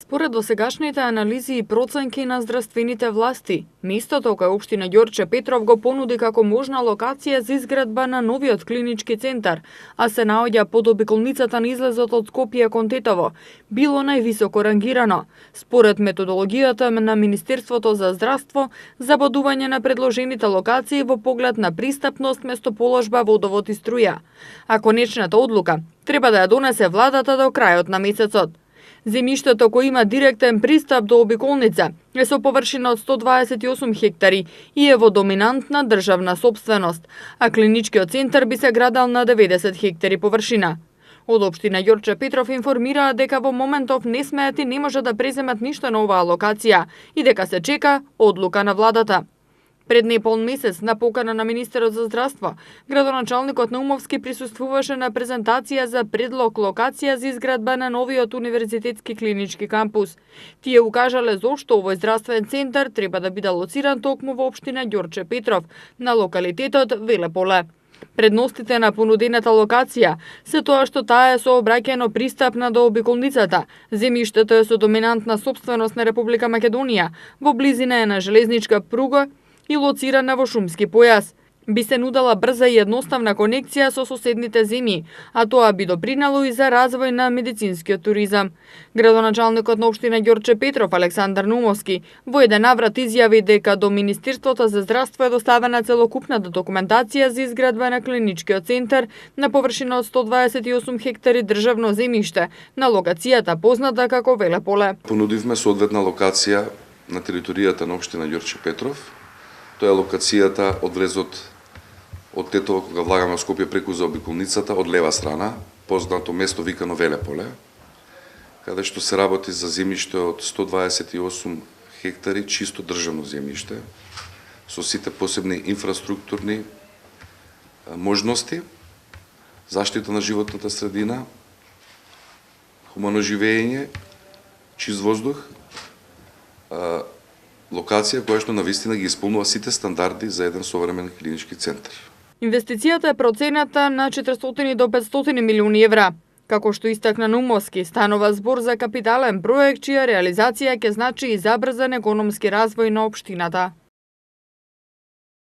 Според досегашните анализи и проценки на здравствените власти, местото кое општина Ѓорче Петров го понуди како можна локација за изградба на новиот клинички центар, а се наоѓа под обиколницата на излезот од Скопје кон Тетово, било највисоко рангирано. Според методологијата на Министерството за здравство за бодување на предложените локации во поглед на пристапност, местоположба, водовод и струја. А конечната одлука треба да ја донесе владата до крајот на месецот. Земјиштето кој има директен пристап до обиколница е со површина од 128 хектари и е во доминантна државна сопственост, а клиничкиот центар би се градел на 90 хектари површина. Од општина Ѓорче Петров информираа дека во моментов не смеат и не може да преземат ништо на оваа локација и дека се чека одлука на владата. Пред неполн месец, на покана на министерот за здравство, градоначалникот Наумовски присуствуваше на презентација за предлог локација за изградба на новиот универзитетски клинички кампус. Тие укажале зошто овој здравствен центар треба да биде лоциран токму во општина Ѓорче Петров, на локалитетот Велеполе. Предностите на понудената локација се тоа што таа е сообраќајно пристапна до обиколницата, земјиштето е со доминантна сопственост на Република Македонија, во близина е на железничка пруга и лоцирана во шумски појас. Би се нудела брза и едноставна конекција со соседните земји, а тоа би допринело и за развој на медицинскиот туризам. Градоначалникот на општина Ѓорче Петров Александар Наумовски во еден наврат изјави дека до Министерството за здравство е доставена целокупната документација за изградба на клиничкиот центар на површина од 128 хектари државно земјиште на локацијата позната како Велеполе. Понудивме соодветна локација на територијата на општина Ѓорче Петров. Тоа е локацијата од влезот од Тетово кога влагаме во Скопје преку заобиколницата од лева страна, познато место викано Велеполе, каде што се работи за земјиште од 128 хектари чисто државно земјиште со сите посебни инфраструктурни можности, заштита на животната средина, хумано живење, чист воздух, локација која што навистина ги исполнува сите стандарди за еден современ клинички центар. Инвестицијата е процената на 400 до 500 милиони евра. Како што истакна Наумовски, станува збор за капитален проект чија реализација ќе значи и забрзан економски развој на општината.